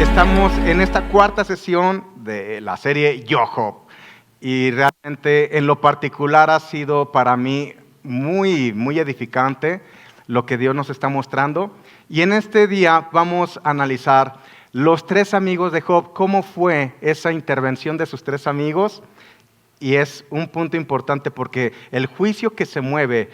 Estamos en esta cuarta sesión de la serie Yo Job y realmente en lo particular ha sido para mí muy edificante lo que Dios nos está mostrando. Y en este día vamos a analizar los tres amigos de Job, cómo fue esa intervención de sus tres amigos. Y es un punto importante porque el juicio que se mueve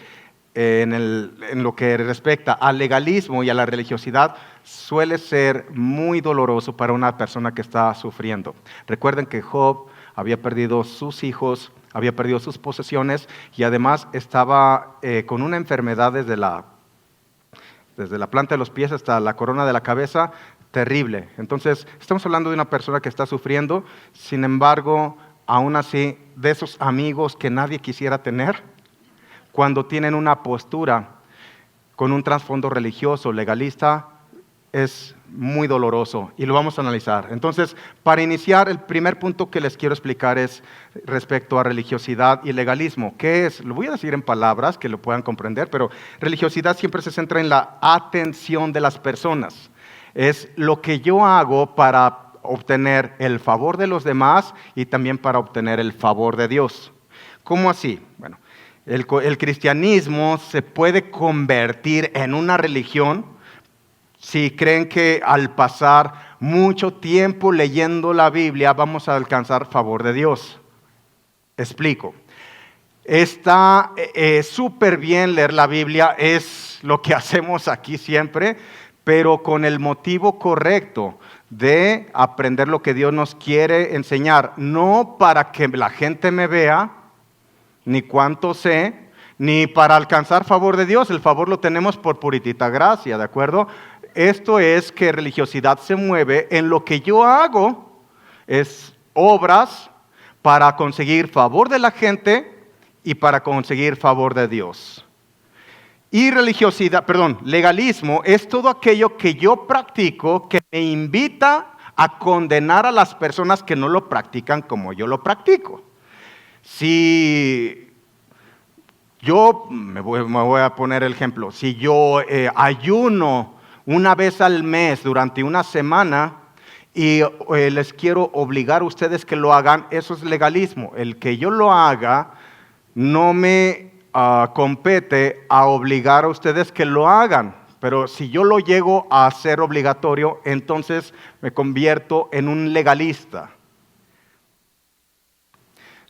en lo que respecta al legalismo y a la religiosidad suele ser muy doloroso para una persona que está sufriendo. Recuerden que Job había perdido sus hijos, había perdido sus posesiones y además estaba con una enfermedad desde la planta de los pies hasta la corona de la cabeza, terrible. Entonces, estamos hablando de una persona que está sufriendo, sin embargo, aún así, de esos amigos que nadie quisiera tener, cuando tienen una postura con un trasfondo religioso, legalista, es muy doloroso y lo vamos a analizar. Entonces, para iniciar, el primer punto que les quiero explicar es respecto a religiosidad y legalismo. ¿Qué es? Lo voy a decir en palabras que lo puedan comprender, pero religiosidad siempre se centra en la atención de las personas. Es lo que yo hago para obtener el favor de los demás y también para obtener el favor de Dios. ¿Cómo así? Bueno, el cristianismo se puede convertir en una religión si creen que al pasar mucho tiempo leyendo la Biblia vamos a alcanzar favor de Dios. Explico. Está súper bien leer la Biblia, es lo que hacemos aquí siempre, pero con el motivo correcto de aprender lo que Dios nos quiere enseñar, no para que la gente me vea, ni cuánto sé, ni para alcanzar favor de Dios. El favor lo tenemos por puritita gracia, ¿de acuerdo? Esto es que religiosidad se mueve en lo que yo hago, es obras para conseguir favor de la gente y para conseguir favor de Dios. Y legalismo es todo aquello que yo practico que me invita a condenar a las personas que no lo practican como yo lo practico. Si yo, me voy a poner el ejemplo, si yo ayuno una vez al mes durante una semana y les quiero obligar a ustedes que lo hagan, eso es legalismo. El que yo lo haga no me compete a obligar a ustedes que lo hagan, pero si yo lo llego a hacer obligatorio, entonces me convierto en un legalista.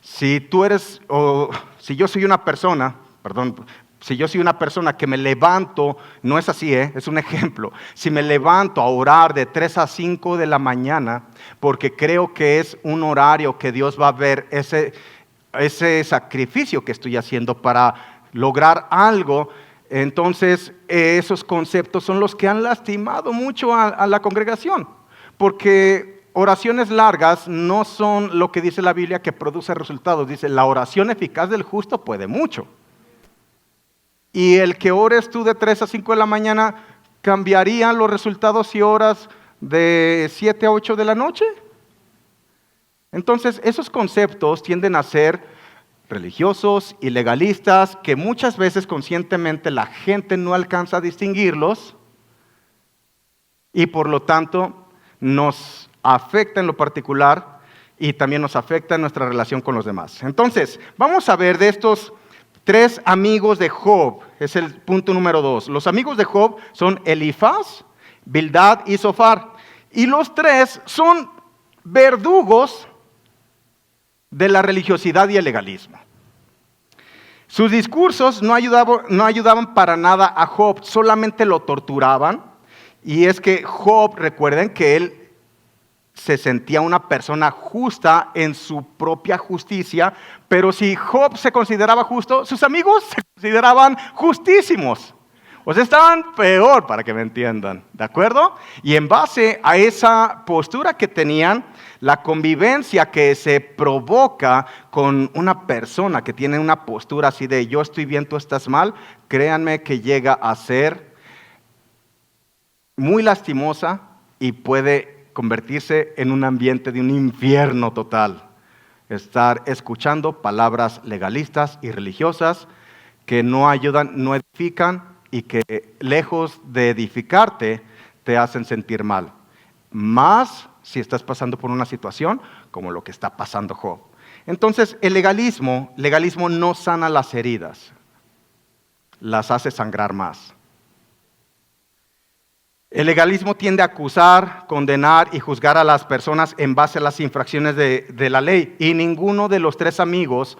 Si yo soy una persona que me levanto, no es así, es un ejemplo. Si me levanto a orar de 3 a 5 de la mañana, porque creo que es un horario que Dios va a ver ese sacrificio que estoy haciendo para lograr algo, entonces esos conceptos son los que han lastimado mucho a la congregación, porque oraciones largas no son lo que dice la Biblia que produce resultados. Dice, la oración eficaz del justo puede mucho. Y el que ores tú de 3 a 5 de la mañana, ¿cambiaría los resultados si oras de 7 a 8 de la noche? Entonces, esos conceptos tienden a ser religiosos y legalistas que muchas veces conscientemente la gente no alcanza a distinguirlos y por lo tanto nos afecta en lo particular y también nos afecta en nuestra relación con los demás. Entonces, vamos a ver de estos tres amigos de Job, es el punto número 2. Los amigos de Job son Elifaz, Bildad y Zofar. Y los tres son verdugos de la religiosidad y el legalismo. Sus discursos no ayudaban para nada a Job, solamente lo torturaban. Y es que Job, recuerden que él se sentía una persona justa en su propia justicia, pero si Job se consideraba justo, sus amigos se consideraban justísimos. O sea, estaban peor, para que me entiendan, ¿de acuerdo? Y en base a esa postura que tenían, la convivencia que se provoca con una persona que tiene una postura así de yo estoy bien, tú estás mal, créanme que llega a ser muy lastimosa y puede convertirse en un ambiente de un infierno total. Estar escuchando palabras legalistas y religiosas que no ayudan, no edifican y que lejos de edificarte te hacen sentir mal. más si estás pasando por una situación como lo que está pasando Job. Entonces, el legalismo no sana las heridas, las hace sangrar más. El legalismo tiende a acusar, condenar y juzgar a las personas en base a las infracciones de la ley. Y ninguno de los tres amigos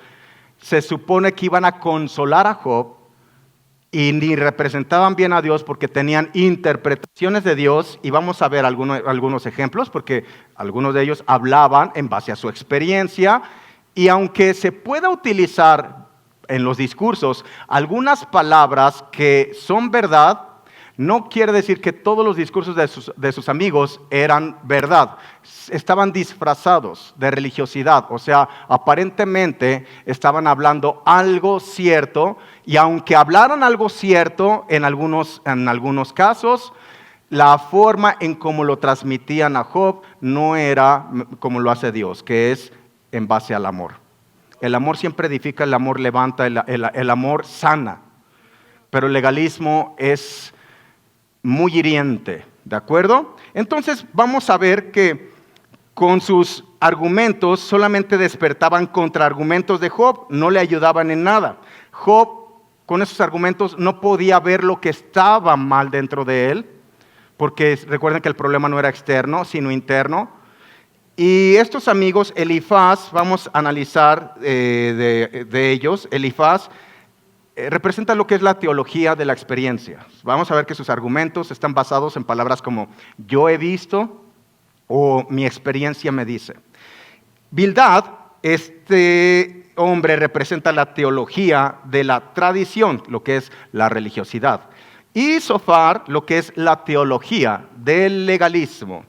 se supone que iban a consolar a Job y ni representaban bien a Dios porque tenían interpretaciones de Dios. Y vamos a ver algunos ejemplos porque algunos de ellos hablaban en base a su experiencia. Y aunque se pueda utilizar en los discursos algunas palabras que son verdad, no quiere decir que todos los discursos de sus amigos eran verdad. Estaban disfrazados de religiosidad, o sea, aparentemente estaban hablando algo cierto, y aunque hablaran algo cierto en algunos casos, la forma en cómo lo transmitían a Job no era como lo hace Dios, que es en base al amor. El amor siempre edifica, el amor levanta, el amor sana, pero el legalismo es muy hiriente, ¿de acuerdo? Entonces vamos a ver que con sus argumentos solamente despertaban contraargumentos de Job, no le ayudaban en nada. Job con esos argumentos no podía ver lo que estaba mal dentro de él, porque recuerden que el problema no era externo, sino interno. Y estos amigos, Elifaz, vamos a analizar de ellos. Elifaz representa lo que es la teología de la experiencia. Vamos a ver que sus argumentos están basados en palabras como yo he visto o mi experiencia me dice. Bildad, este hombre representa la teología de la tradición, lo que es la religiosidad. Y Sofar, lo que es la teología del legalismo.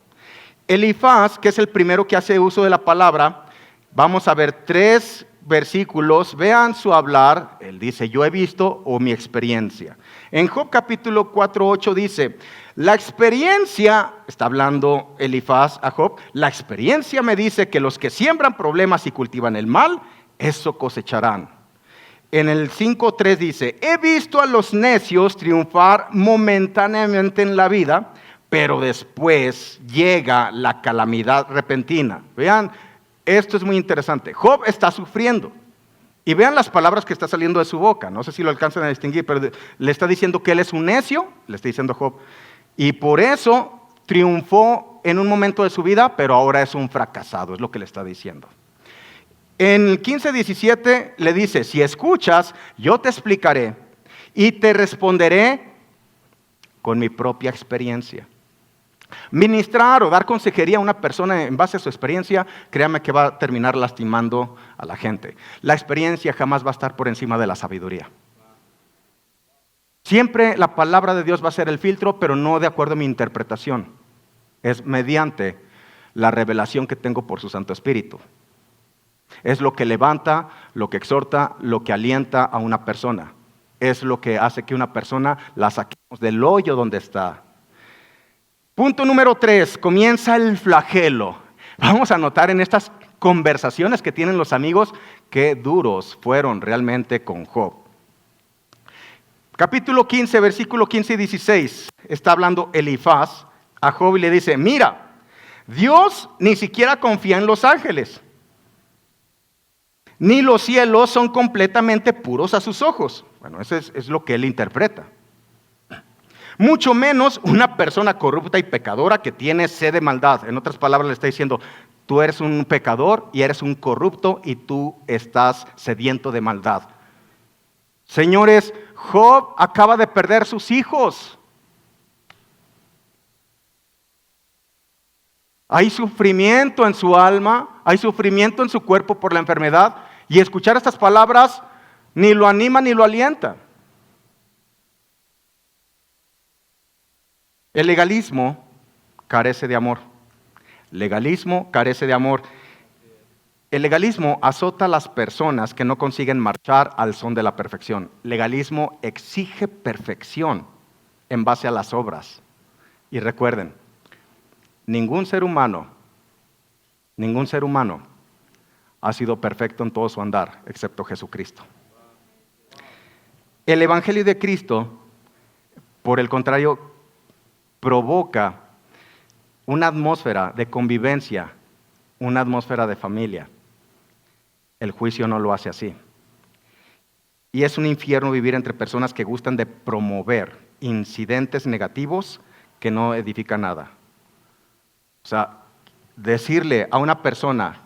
Elifaz, que es el primero que hace uso de la palabra, vamos a ver 3 versículos, vean su hablar, él dice, yo he visto o mi experiencia. En Job capítulo 4:8 dice, la experiencia, está hablando Elifaz a Job, la experiencia me dice que los que siembran problemas y cultivan el mal, eso cosecharán. En el 5:3 dice, he visto a los necios triunfar momentáneamente en la vida, pero después llega la calamidad repentina. Vean, esto es muy interesante. Job está sufriendo. Y vean las palabras que está saliendo de su boca. No sé si lo alcanzan a distinguir, pero le está diciendo que él es un necio, le está diciendo Job. Y por eso triunfó en un momento de su vida, pero ahora es un fracasado, es lo que le está diciendo. En el 15:17 le dice, si escuchas, yo te explicaré y te responderé con mi propia experiencia. Ministrar o dar consejería a una persona en base a su experiencia, créame que va a terminar lastimando a la gente. La experiencia jamás va a estar por encima de la sabiduría. Siempre la palabra de Dios va a ser el filtro, pero no de acuerdo a mi interpretación. Es mediante la revelación que tengo por su Santo Espíritu. Es lo que levanta, lo que exhorta, lo que alienta a una persona. Es lo que hace que una persona la saquemos del hoyo donde está. Punto número 3, comienza el flagelo. Vamos a notar en estas conversaciones que tienen los amigos qué duros fueron realmente con Job. Capítulo 15, versículo 15 y 16, está hablando Elifaz a Job y le dice, mira, Dios ni siquiera confía en los ángeles, ni los cielos son completamente puros a sus ojos. Bueno, eso es lo que él interpreta. Mucho menos una persona corrupta y pecadora que tiene sed de maldad. En otras palabras le está diciendo, tú eres un pecador y eres un corrupto y tú estás sediento de maldad. Señores, Job acaba de perder sus hijos. Hay sufrimiento en su alma, hay sufrimiento en su cuerpo por la enfermedad, y escuchar estas palabras ni lo anima ni lo alienta. El legalismo carece de amor. Legalismo carece de amor. El legalismo azota a las personas que no consiguen marchar al son de la perfección. Legalismo exige perfección en base a las obras. Y recuerden, ningún ser humano ha sido perfecto en todo su andar, excepto Jesucristo. El Evangelio de Cristo, por el contrario, provoca una atmósfera de convivencia, una atmósfera de familia. El juicio no lo hace así. Y es un infierno vivir entre personas que gustan de promover incidentes negativos que no edifican nada. O sea, decirle a una persona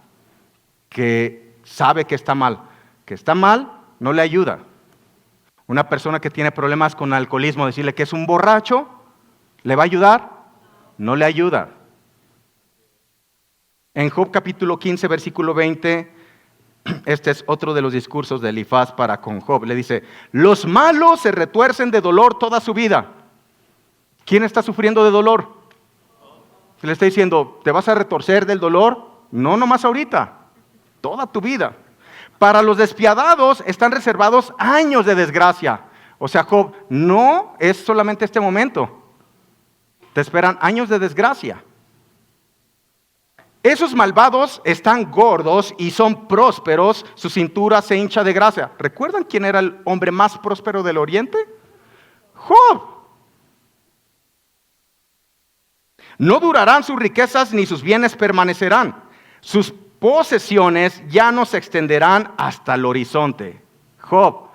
que sabe que está mal, no le ayuda. Una persona que tiene problemas con alcoholismo, decirle que es un borracho, ¿le va a ayudar? No le ayuda. En Job capítulo 15, versículo 20, este es otro de los discursos de Elifaz para con Job. Le dice, los malos se retuercen de dolor toda su vida. ¿Quién está sufriendo de dolor? Le está diciendo, ¿te vas a retorcer del dolor? No, nomás ahorita, toda tu vida. Para los despiadados están reservados años de desgracia. O sea, Job, no es solamente este momento. Te esperan años de desgracia. Esos malvados están gordos y son prósperos, su cintura se hincha de gracia. ¿Recuerdan quién era el hombre más próspero del Oriente? Job. No durarán sus riquezas ni sus bienes permanecerán. Sus posesiones ya no se extenderán hasta el horizonte. Job,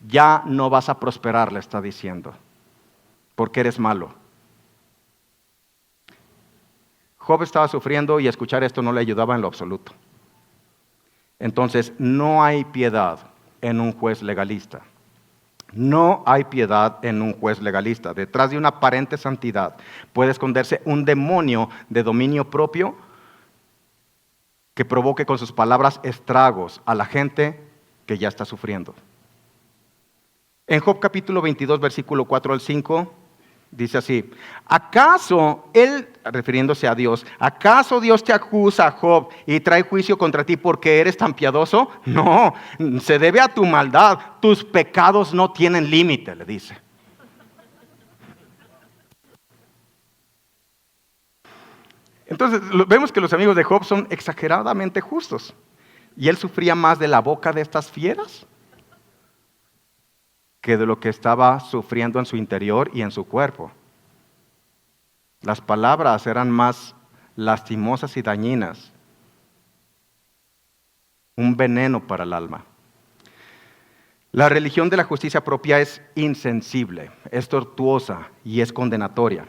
ya no vas a prosperar, le está diciendo, porque eres malo. Job estaba sufriendo y escuchar esto no le ayudaba en lo absoluto. Entonces, no hay piedad en un juez legalista. No hay piedad en un juez legalista. Detrás de una aparente santidad puede esconderse un demonio de dominio propio que provoque con sus palabras estragos a la gente que ya está sufriendo. En Job capítulo 22, versículo 4 al 5, dice así, ¿acaso él, refiriéndose a Dios, acaso Dios te acusa, Job, y trae juicio contra ti porque eres tan piadoso? No, se debe a tu maldad, tus pecados no tienen límite, le dice. Entonces vemos que los amigos de Job son exageradamente justos. Y él sufría más de la boca de estas fieras que de lo que estaba sufriendo en su interior y en su cuerpo. Las palabras eran más lastimosas y dañinas, un veneno para el alma. La religión de la justicia propia es insensible, es tortuosa y es condenatoria.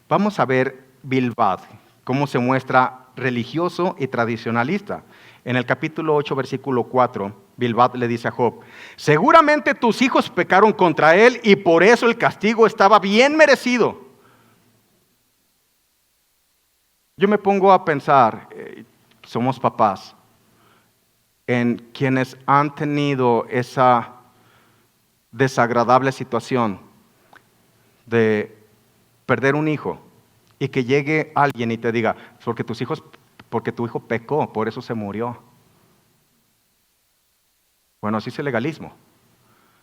Vamos a ver Bildad, cómo se muestra religioso y tradicionalista. En el capítulo 8, versículo 4, Bildad le dice a Job, seguramente tus hijos pecaron contra él y por eso el castigo estaba bien merecido. Yo me pongo a pensar, somos papás, en quienes han tenido esa desagradable situación de perder un hijo y que llegue alguien y te diga, porque tu hijo pecó, por eso se murió. Bueno, así es el legalismo.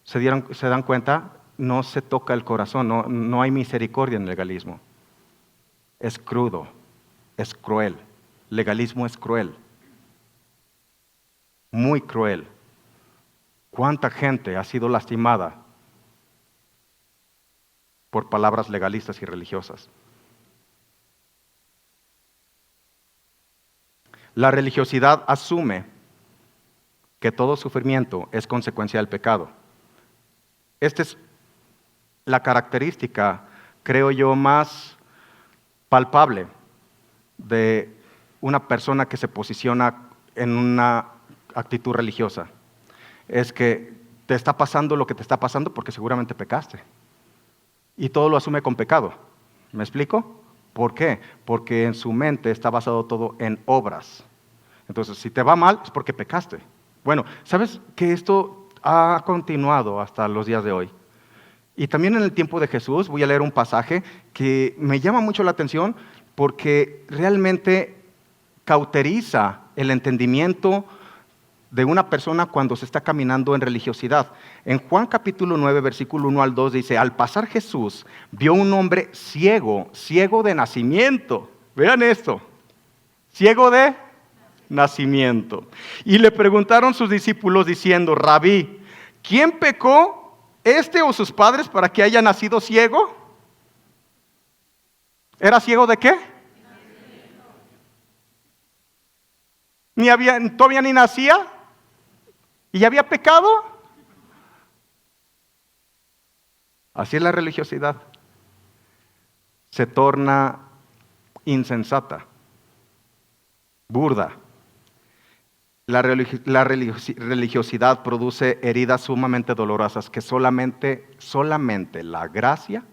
¿Se dan cuenta? No se toca el corazón, no hay misericordia en el legalismo. Es crudo, es cruel. Legalismo es cruel. Muy cruel. ¿Cuánta gente ha sido lastimada por palabras legalistas y religiosas? La religiosidad asume que todo sufrimiento es consecuencia del pecado. Esta es la característica, creo yo, más palpable de una persona que se posiciona en una actitud religiosa. Es que te está pasando lo que te está pasando porque seguramente pecaste. Y todo lo asume con pecado. ¿Me explico? ¿Por qué? Porque en su mente está basado todo en obras. Entonces, si te va mal, es porque pecaste. Bueno, ¿sabes que esto ha continuado hasta los días de hoy? Y también en el tiempo de Jesús, voy a leer un pasaje que me llama mucho la atención porque realmente cauteriza el entendimiento de una persona cuando se está caminando en religiosidad. En Juan capítulo 9, versículo 1 al 2 dice, al pasar Jesús vio un hombre ciego de nacimiento. Vean esto, ciego de nacimiento. Y le preguntaron sus discípulos diciendo, Rabí, ¿quién pecó, este o sus padres, para que haya nacido ciego? ¿Era ciego de qué? Todavía ni nacía y ya había pecado. Así es la religiosidad. Se torna insensata, burda. La religiosidad produce heridas sumamente dolorosas que solamente la gracia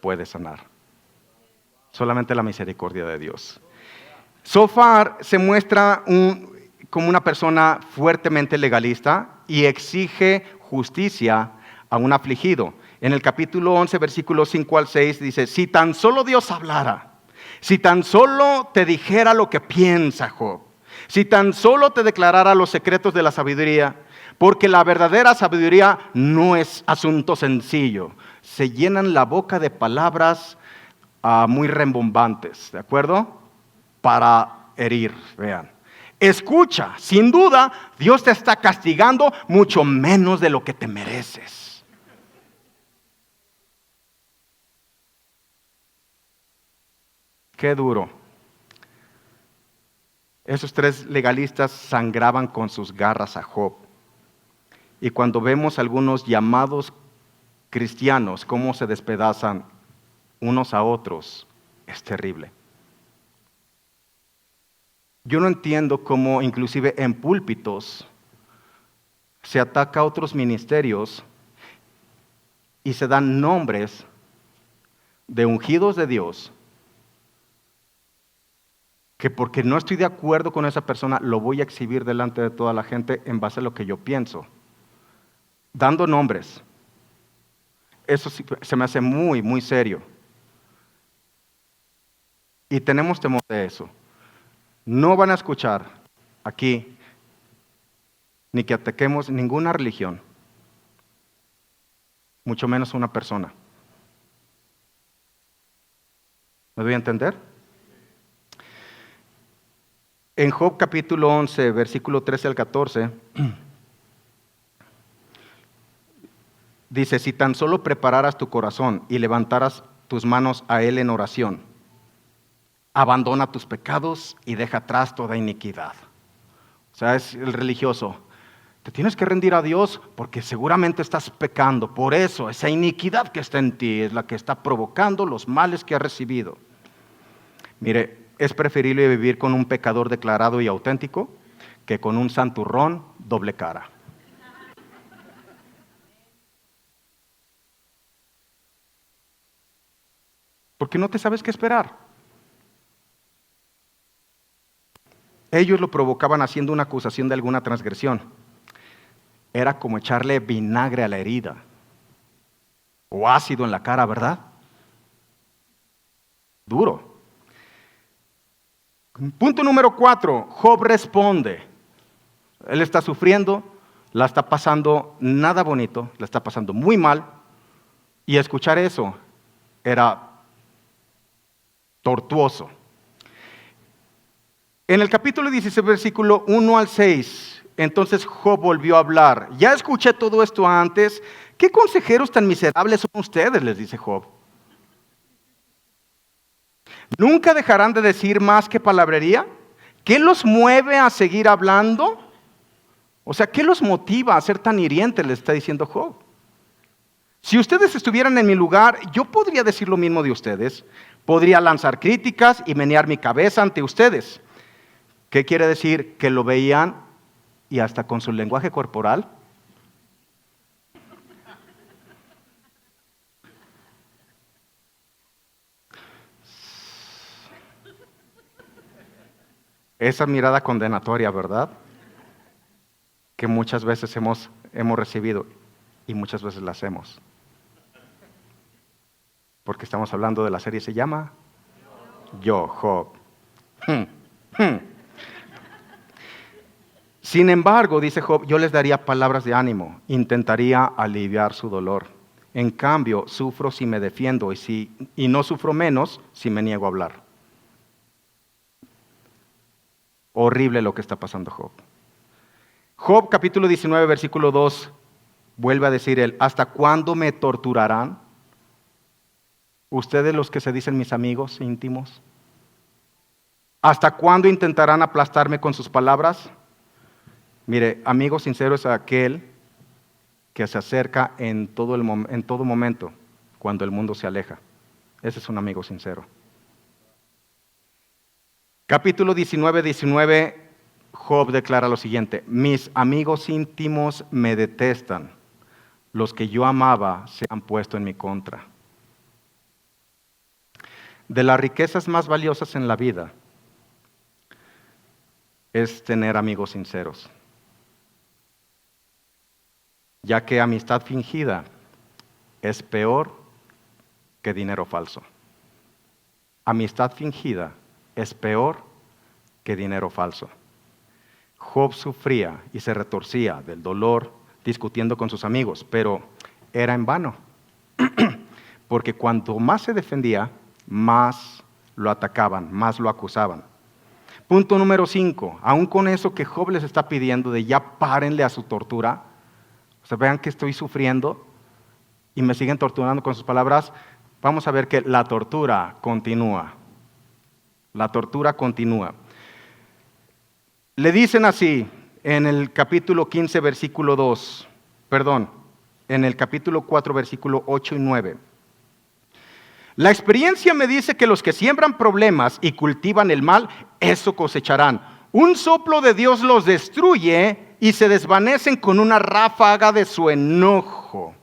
puede sanar. Solamente la misericordia de Dios. Zophar se muestra como una persona fuertemente legalista y exige justicia a un afligido. En el capítulo 11, versículos 5 al 6 dice, si tan solo Dios hablara, si tan solo te dijera lo que piensa Job, si tan solo te declarara los secretos de la sabiduría, porque la verdadera sabiduría no es asunto sencillo. Se llenan la boca de palabras muy rembombantes, ¿de acuerdo? Para herir, vean. Escucha, sin duda, Dios te está castigando mucho menos de lo que te mereces. Qué duro. Esos tres legalistas sangraban con sus garras a Job. Y cuando vemos algunos llamados cristianos cómo se despedazan unos a otros, es terrible. Yo no entiendo cómo inclusive en púlpitos se ataca a otros ministerios y se dan nombres de ungidos de Dios, que porque no estoy de acuerdo con esa persona, lo voy a exhibir delante de toda la gente en base a lo que yo pienso. Dando nombres. Eso sí, se me hace muy, muy serio. Y tenemos temor de eso. No van a escuchar aquí ni que ataquemos ninguna religión, mucho menos una persona. ¿Me doy a entender? En Job capítulo 11, versículo 13 al 14, dice, si tan solo prepararas tu corazón y levantaras tus manos a Él en oración, abandona tus pecados y deja atrás toda iniquidad. O sea, es el religioso. Te tienes que rendir a Dios porque seguramente estás pecando. Por eso, esa iniquidad que está en ti es la que está provocando los males que has recibido. Mire, es preferible vivir con un pecador declarado y auténtico que con un santurrón doble cara. Porque no te sabes qué esperar. Ellos lo provocaban haciendo una acusación de alguna transgresión. Era como echarle vinagre a la herida o ácido en la cara, ¿verdad? Duro. Punto número 4, Job responde. Él está sufriendo, la está pasando nada bonito, la está pasando muy mal, y escuchar eso era tortuoso. En el capítulo 16, versículo 1 al 6, entonces Job volvió a hablar. Ya escuché todo esto antes. ¿Qué consejeros tan miserables son ustedes?, les dice Job. ¿Nunca dejarán de decir más que palabrería? ¿Qué los mueve a seguir hablando? O sea, ¿qué los motiva a ser tan hirientes?, le está diciendo Job. Si ustedes estuvieran en mi lugar, yo podría decir lo mismo de ustedes. Podría lanzar críticas y menear mi cabeza ante ustedes. ¿Qué quiere decir? Que lo veían y hasta con su lenguaje corporal. Esa mirada condenatoria, ¿verdad? Que muchas veces hemos recibido y muchas veces la hacemos. Porque estamos hablando de la serie, se llama Yo, Job. Sin embargo, dice Job, yo les daría palabras de ánimo, intentaría aliviar su dolor. En cambio, sufro si me defiendo y no sufro menos si me niego a hablar. Horrible lo que está pasando Job. Job capítulo 19, versículo 2, vuelve a decir él, ¿hasta cuándo me torturarán? Ustedes los que se dicen mis amigos íntimos. ¿Hasta cuándo intentarán aplastarme con sus palabras? Mire, amigo sincero es aquel que se acerca en todo momento, cuando el mundo se aleja. Ese es un amigo sincero. Capítulo 19, Job declara lo siguiente: mis amigos íntimos me detestan, los que yo amaba se han puesto en mi contra. De las riquezas más valiosas en la vida es tener amigos sinceros, ya que amistad fingida es peor que dinero falso. Amistad fingida es peor que dinero falso. Job sufría y se retorcía del dolor discutiendo con sus amigos, pero era en vano, porque cuanto más se defendía, más lo atacaban, más lo acusaban. Punto número 5, aún con eso que Job les está pidiendo de ya párenle a su tortura, o sea, vean que estoy sufriendo y me siguen torturando con sus palabras, vamos a ver que la tortura continúa. La tortura continúa. Le dicen así en el capítulo 15, versículo 2, en el capítulo 4, versículo 8 y 9. La experiencia me dice que los que siembran problemas y cultivan el mal, eso cosecharán. Un soplo de Dios los destruye y se desvanecen con una ráfaga de su enojo.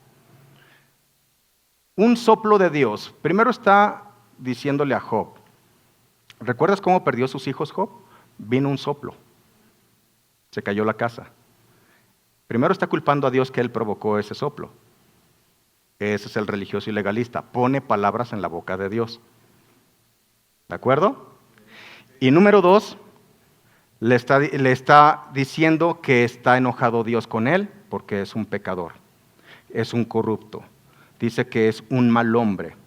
Un soplo de Dios. Primero está diciéndole a Job. ¿Recuerdas cómo perdió sus hijos Job? Vino un soplo. Se cayó la casa. Primero está culpando a Dios que él provocó ese soplo. Ese es el religioso y legalista. Pone palabras en la boca de Dios. ¿De acuerdo? Y número 2, le está diciendo que está enojado Dios con él porque es un pecador, es un corrupto. Dice que es un mal hombre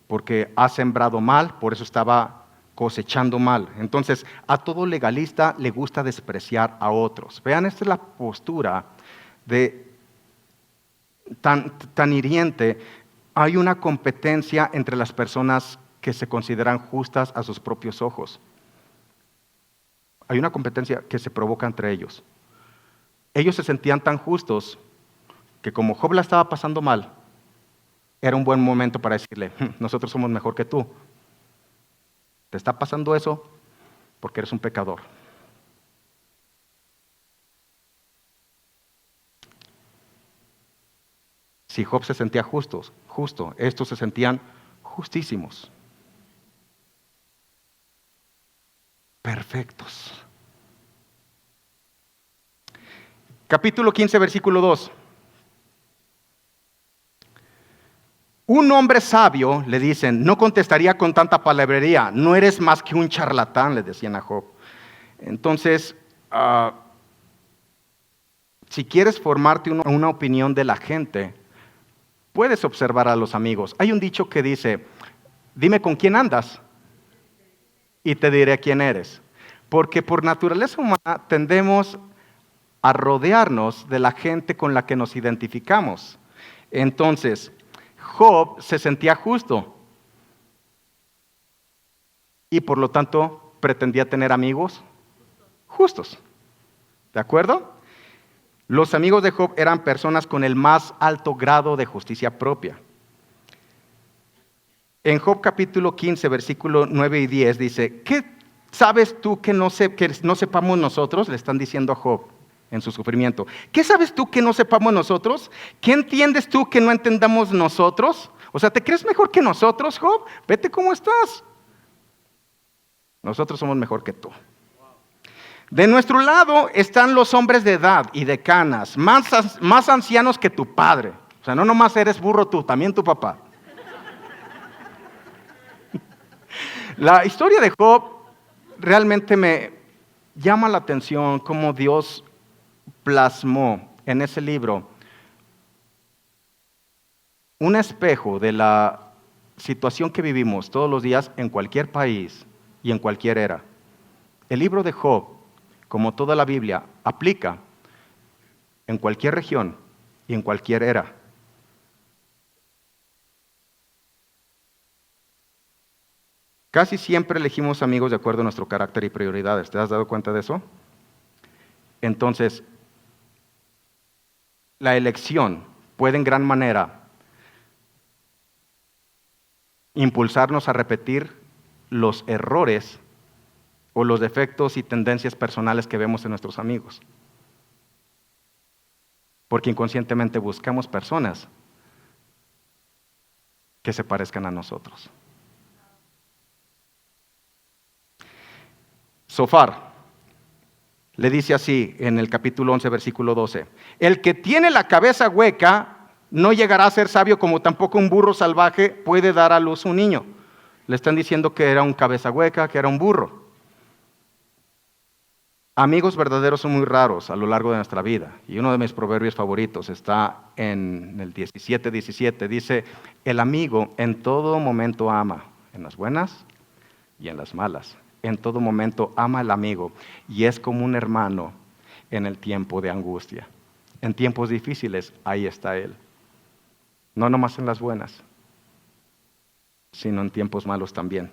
porque ha sembrado mal, por eso estaba cosechando mal. Entonces, a todo legalista le gusta despreciar a otros. Vean, esta es la postura tan hiriente. Hay una competencia entre las personas que se consideran justas a sus propios ojos. Hay una competencia que se provoca entre ellos. Ellos se sentían tan justos que como Job la estaba pasando mal, era un buen momento para decirle, nosotros somos mejor que tú. Te está pasando eso porque eres un pecador. Si Job se sentía justo, estos se sentían justísimos. Perfectos. Capítulo 15, versículo 2. Un hombre sabio, le dicen, no contestaría con tanta palabrería, no eres más que un charlatán, le decían a Job. Entonces, si quieres formarte una opinión de la gente, puedes observar a los amigos. Hay un dicho que dice, dime con quién andas y te diré quién eres. Porque por naturaleza humana tendemos a rodearnos de la gente con la que nos identificamos. Entonces, Job se sentía justo y por lo tanto pretendía tener amigos justos. ¿De acuerdo? Los amigos de Job eran personas con el más alto grado de justicia propia. En Job capítulo 15, versículo 9 y 10 dice, ¿qué sabes tú que no sepamos nosotros? Le están diciendo a Job en su sufrimiento. ¿Qué sabes tú que no sepamos nosotros? ¿Qué entiendes tú que no entendamos nosotros? O sea, ¿te crees mejor que nosotros, Job? Vete cómo estás. Nosotros somos mejor que tú. De nuestro lado están los hombres de edad y de canas, más ancianos que tu padre. O sea, no nomás eres burro tú, también tu papá. La historia de Job realmente me llama la atención cómo Dios plasmó en ese libro un espejo de la situación que vivimos todos los días en cualquier país y en cualquier era. El libro de Job, como toda la Biblia, aplica en cualquier región y en cualquier era. Casi siempre elegimos amigos de acuerdo a nuestro carácter y prioridades. ¿Te has dado cuenta de eso? Entonces, la elección puede en gran manera impulsarnos a repetir los errores o los defectos y tendencias personales que vemos en nuestros amigos. Porque inconscientemente buscamos personas que se parezcan a nosotros. Zofar le dice así en el capítulo 11, versículo 12. El que tiene la cabeza hueca no llegará a ser sabio, como tampoco un burro salvaje puede dar a luz un niño. Le están diciendo que era un cabeza hueca, que era un burro. Amigos verdaderos son muy raros a lo largo de nuestra vida. Y uno de mis proverbios favoritos está en el 17:17. Dice, el amigo en todo momento ama, en las buenas y en las malas. En todo momento ama al amigo y es como un hermano en el tiempo de angustia. En tiempos difíciles, ahí está él. No nomás en las buenas, sino en tiempos malos también.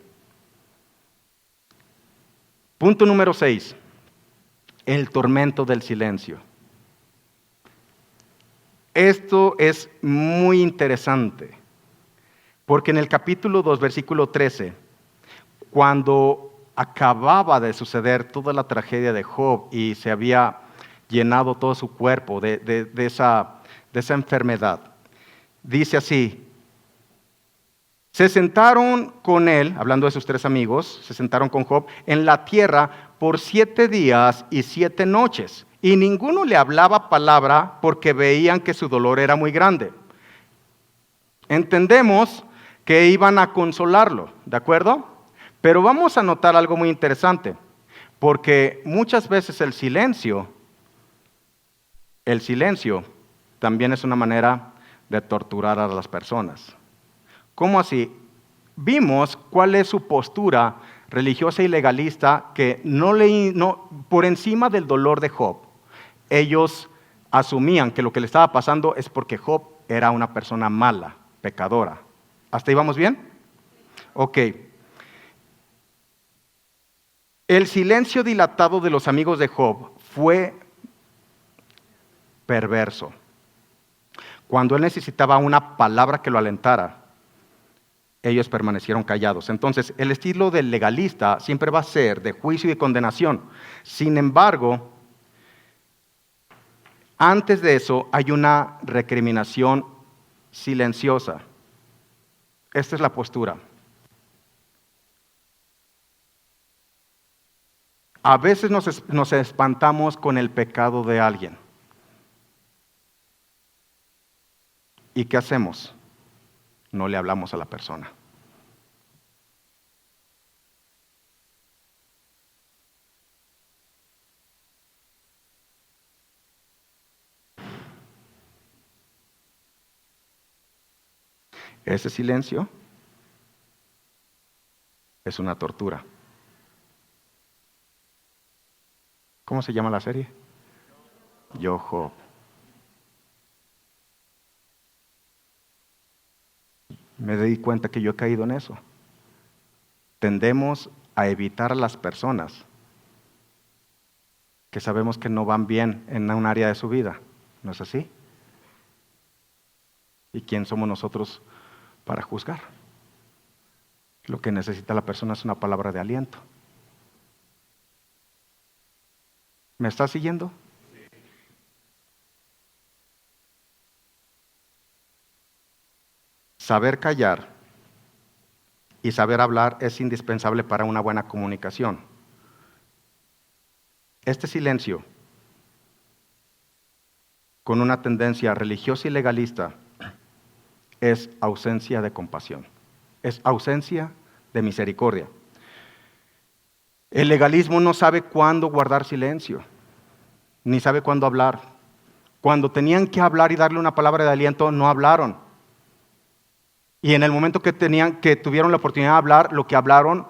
Punto número 6. El tormento del silencio. Esto es muy interesante, porque en el capítulo 2, versículo 13, cuando acababa de suceder toda la tragedia de Job y se había llenado todo su cuerpo de esa enfermedad, dice así, se sentaron con él, hablando de sus 3 amigos, se sentaron con Job en la tierra por 7 días y 7 noches, y ninguno le hablaba palabra porque veían que su dolor era muy grande. Entendemos que iban a consolarlo, ¿de acuerdo? Pero vamos a notar algo muy interesante, porque muchas veces el silencio también es una manera de torturar a las personas. ¿Cómo así? Vimos cuál es su postura religiosa y legalista, que por encima del dolor de Job, ellos asumían que lo que le estaba pasando es porque Job era una persona mala, pecadora. ¿Hasta ahí vamos bien? Ok. El silencio dilatado de los amigos de Job fue perverso. Cuando él necesitaba una palabra que lo alentara, ellos permanecieron callados. Entonces, el estilo del legalista siempre va a ser de juicio y de condenación. Sin embargo, antes de eso hay una recriminación silenciosa. Esta es la postura. A veces nos espantamos con el pecado de alguien. ¿Y qué hacemos? No le hablamos a la persona. Ese silencio es una tortura. ¿Cómo se llama la serie? Yo, Job. Me di cuenta que yo he caído en eso. Tendemos a evitar a las personas que sabemos que no van bien en un área de su vida. ¿No es así? ¿Y quién somos nosotros para juzgar? Lo que necesita la persona es una palabra de aliento. ¿Me está siguiendo? Saber callar y saber hablar es indispensable para una buena comunicación. Este silencio, con una tendencia religiosa y legalista, es ausencia de compasión, es ausencia de misericordia. El legalismo no sabe cuándo guardar silencio, ni sabe cuándo hablar. Cuando tenían que hablar y darle una palabra de aliento, no hablaron. Y en el momento que tuvieron la oportunidad de hablar, lo que hablaron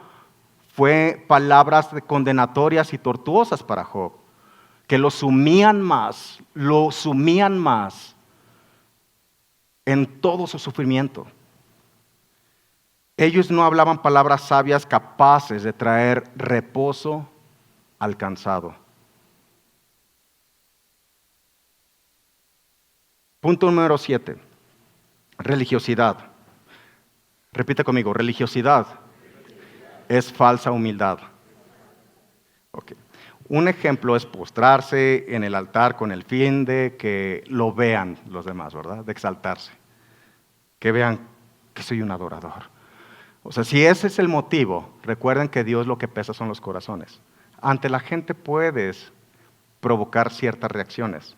fue palabras condenatorias y tortuosas para Job, que lo sumían más en todo su sufrimiento. Ellos no hablaban palabras sabias capaces de traer reposo al cansado. Punto número 7. Religiosidad. Repite conmigo, religiosidad es falsa humildad. Okay. Un ejemplo es postrarse en el altar con el fin de que lo vean los demás, ¿verdad? De exaltarse. Que vean que soy un adorador. O sea, si ese es el motivo, recuerden que Dios lo que pesa son los corazones. Ante la gente puedes provocar ciertas reacciones,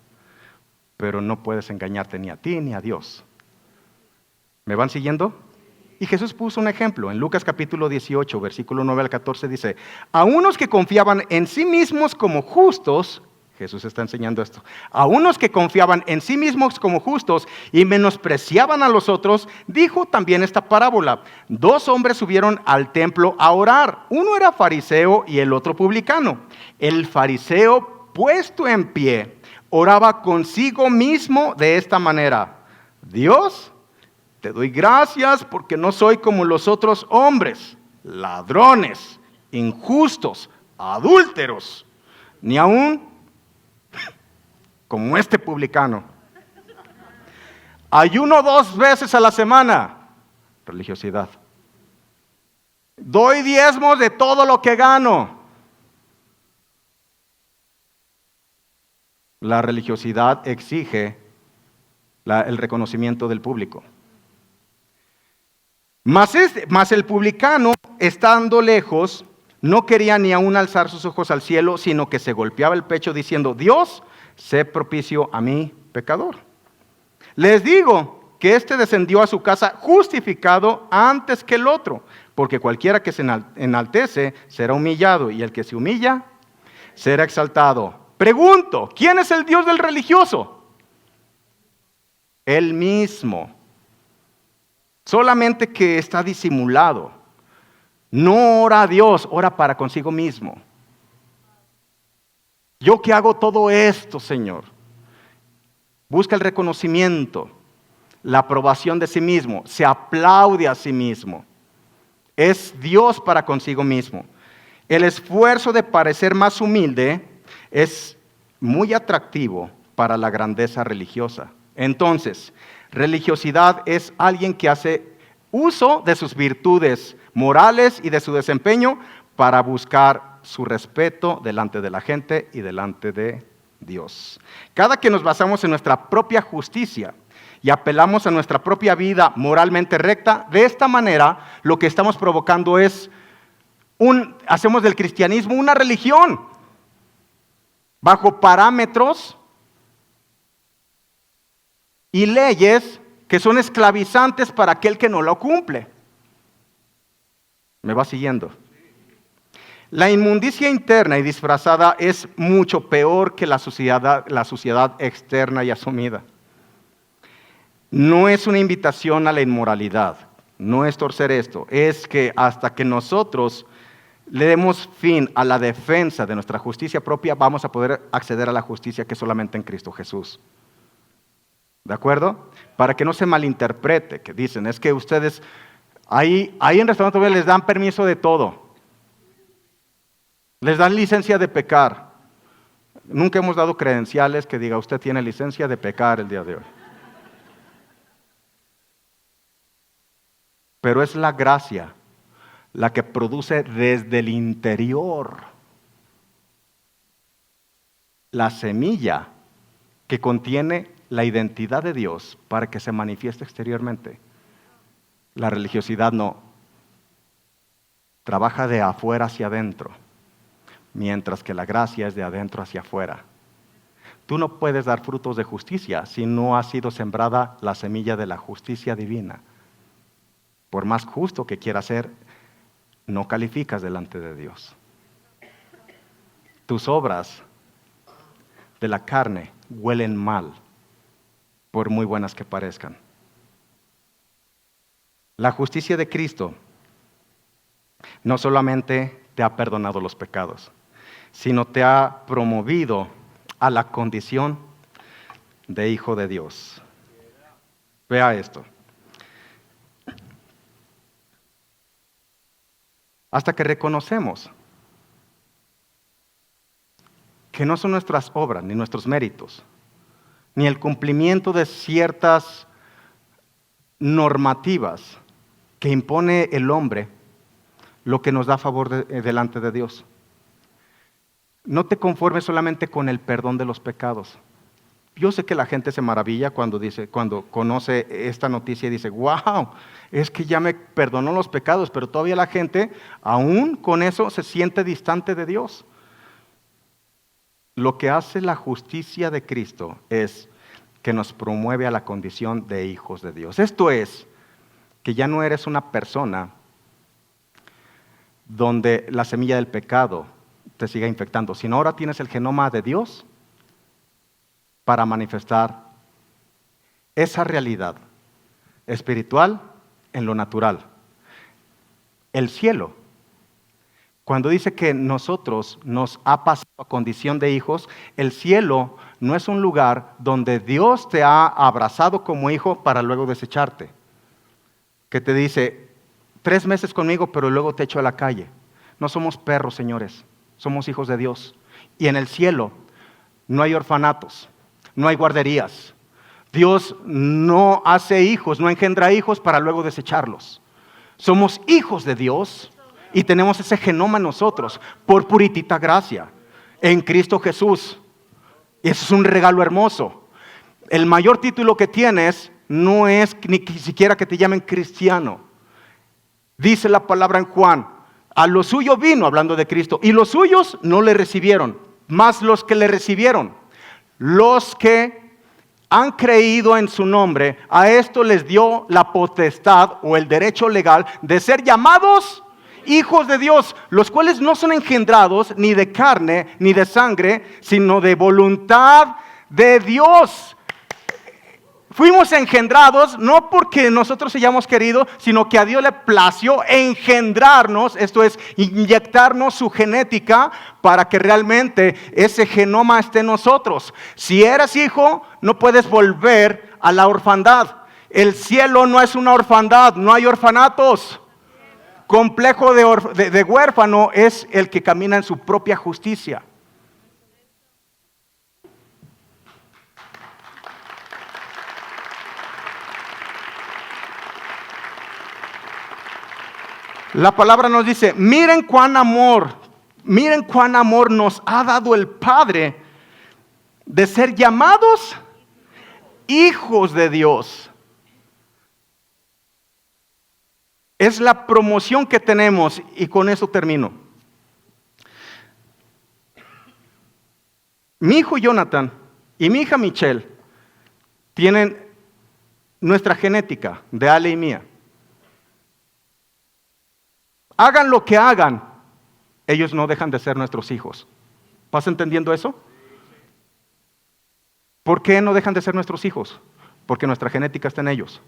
pero no puedes engañarte ni a ti ni a Dios. ¿Me van siguiendo? Y Jesús puso un ejemplo. En Lucas capítulo 18, versículo 9 al 14 dice, a unos que confiaban en sí mismos como justos, Jesús está enseñando esto, a unos que confiaban en sí mismos como justos y menospreciaban a los otros, dijo también esta parábola. 2 hombres subieron al templo a orar. Uno era fariseo y el otro publicano. El fariseo, puesto en pie, oraba consigo mismo de esta manera. Dios, te doy gracias porque no soy como los otros hombres, ladrones, injustos, adúlteros, ni aún como este publicano. Ayuno 2 veces a la semana, religiosidad. Doy diezmos de todo lo que gano. La religiosidad exige el reconocimiento del público. Mas el publicano, estando lejos, no quería ni aún alzar sus ojos al cielo, sino que se golpeaba el pecho diciendo, Dios, sé propicio a mí, pecador. Les digo que éste descendió a su casa justificado antes que el otro, porque cualquiera que se enaltece será humillado, y el que se humilla será exaltado. Pregunto, ¿quién es el Dios del religioso? Él mismo. Solamente que está disimulado. No ora a Dios, ora para consigo mismo. Yo que hago todo esto, Señor. Busca el reconocimiento, la aprobación de sí mismo, se aplaude a sí mismo. Es Dios para consigo mismo. El esfuerzo de parecer más humilde es muy atractivo para la grandeza religiosa. Entonces, religiosidad es alguien que hace uso de sus virtudes morales y de su desempeño para buscar su respeto delante de la gente y delante de Dios. Cada que nos basamos en nuestra propia justicia y apelamos a nuestra propia vida moralmente recta, de esta manera lo que estamos provocando es hacemos del cristianismo una religión bajo parámetros y leyes que son esclavizantes para aquel que no lo cumple. ¿Me va siguiendo? La inmundicia interna y disfrazada es mucho peor que la suciedad externa y asumida. No es una invitación a la inmoralidad, no es torcer esto, es que hasta que nosotros le demos fin a la defensa de nuestra justicia propia, vamos a poder acceder a la justicia que es solamente en Cristo Jesús. ¿De acuerdo? Para que no se malinterprete, que dicen, es que ustedes, ahí en restaurante les dan permiso de todo. Les dan licencia de pecar. Nunca hemos dado credenciales que diga, usted tiene licencia de pecar el día de hoy. Pero es la gracia la que produce desde el interior la semilla que contiene la identidad de Dios para que se manifieste exteriormente. La religiosidad no. Trabaja de afuera hacia adentro, mientras que la gracia es de adentro hacia afuera. Tú no puedes dar frutos de justicia si no ha sido sembrada la semilla de la justicia divina. Por más justo que quieras ser, no calificas delante de Dios. Tus obras de la carne huelen mal, por muy buenas que parezcan. La justicia de Cristo no solamente te ha perdonado los pecados, sino te ha promovido a la condición de hijo de Dios. Vea esto. hasta que reconocemos que no son nuestras obras, ni nuestros méritos, ni el cumplimiento de ciertas normativas que impone el hombre, lo que nos da favor delante de Dios. No te conformes solamente con el perdón de los pecados. Yo sé que la gente se maravilla cuando conoce esta noticia y dice, wow, es que ya me perdonó los pecados, pero todavía la gente, aún con eso, se siente distante de Dios. Lo que hace la justicia de Cristo es que nos promueve a la condición de hijos de Dios. Esto es, que ya no eres una persona donde la semilla del pecado te siga infectando, sino ahora tienes el genoma de Dios para manifestar esa realidad espiritual en lo natural. El cielo, cuando dice que nosotros nos ha pasado a condición de hijos, el cielo no es un lugar donde Dios te ha abrazado como hijo para luego desecharte. Que te dice, 3 meses conmigo, pero luego te echo a la calle. No somos perros, señores, somos hijos de Dios. Y en el cielo no hay orfanatos, no hay guarderías. Dios no hace hijos, no engendra hijos para luego desecharlos. Somos hijos de Dios y tenemos ese genoma en nosotros por puritita gracia en Cristo Jesús. Y eso es un regalo hermoso. El mayor título que tienes no es ni siquiera que te llamen cristiano. Dice la palabra en Juan, a lo suyo vino, hablando de Cristo, y los suyos no le recibieron, más los que le recibieron, los que han creído en su nombre, a esto les dio la potestad o el derecho legal de ser llamados hijos de Dios, los cuales no son engendrados ni de carne ni de sangre, sino de voluntad de Dios. Fuimos engendrados no porque nosotros hayamos querido, sino que a Dios le plació engendrarnos, esto es, inyectarnos su genética para que realmente ese genoma esté en nosotros. Si eres hijo, no puedes volver a la orfandad. El cielo no es una orfandad, no hay orfanatos. Complejo de huérfano es el que camina en su propia justicia. La palabra nos dice, miren cuán amor nos ha dado el Padre de ser llamados hijos de Dios. Es la promoción que tenemos y con eso termino. Mi hijo Jonathan y mi hija Michelle tienen nuestra genética de Ale y mía. Hagan lo que hagan, ellos no dejan de ser nuestros hijos. ¿Vas entendiendo eso? ¿Por qué no dejan de ser nuestros hijos? Porque nuestra genética está en ellos.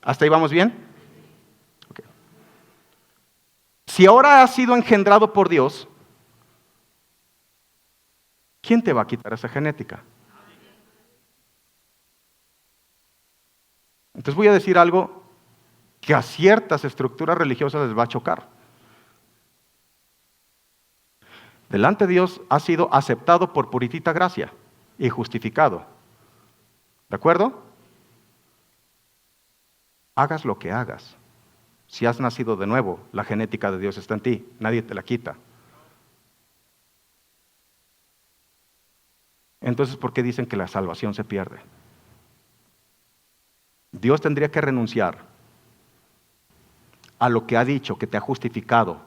¿Hasta ahí vamos bien? Okay. Si ahora has sido engendrado por Dios, ¿quién te va a quitar esa genética? Entonces voy a decir algo que a ciertas estructuras religiosas les va a chocar. Delante de Dios ha sido aceptado por puritita gracia y justificado. ¿De acuerdo? Hagas lo que hagas. Si has nacido de nuevo, la genética de Dios está en ti, nadie te la quita. Entonces, ¿por qué dicen que la salvación se pierde? Dios tendría que renunciar a lo que ha dicho, que te ha justificado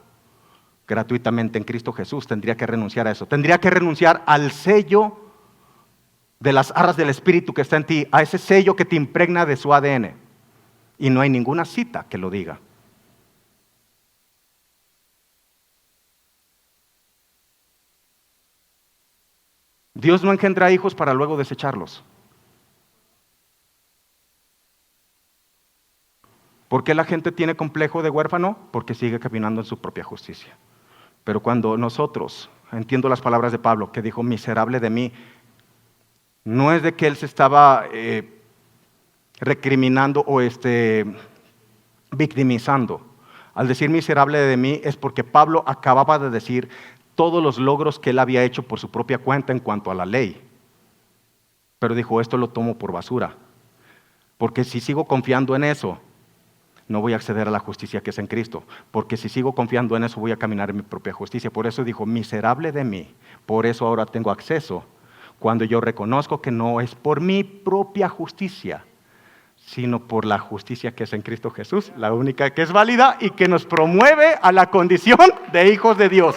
gratuitamente en Cristo Jesús. Tendría que renunciar a eso. Tendría que renunciar al sello de las arras del Espíritu que está en ti, a ese sello que te impregna de su ADN. Y no hay ninguna cita que lo diga. Dios no engendra hijos para luego desecharlos. ¿Por qué la gente tiene complejo de huérfano? Porque sigue caminando en su propia justicia. Pero cuando nosotros, entiendo las palabras de Pablo, que dijo, miserable de mí, no es de que él se estaba recriminando o victimizando. Al decir miserable de mí es porque Pablo acababa de decir todos los logros que él había hecho por su propia cuenta en cuanto a la ley. Pero dijo, esto lo tomo por basura, porque si sigo confiando en eso, no voy a acceder a la justicia que es en Cristo, porque si sigo confiando en eso voy a caminar en mi propia justicia. Por eso dijo, miserable de mí, por eso ahora tengo acceso, cuando yo reconozco que no es por mi propia justicia, sino por la justicia que es en Cristo Jesús, la única que es válida y que nos promueve a la condición de hijos de Dios.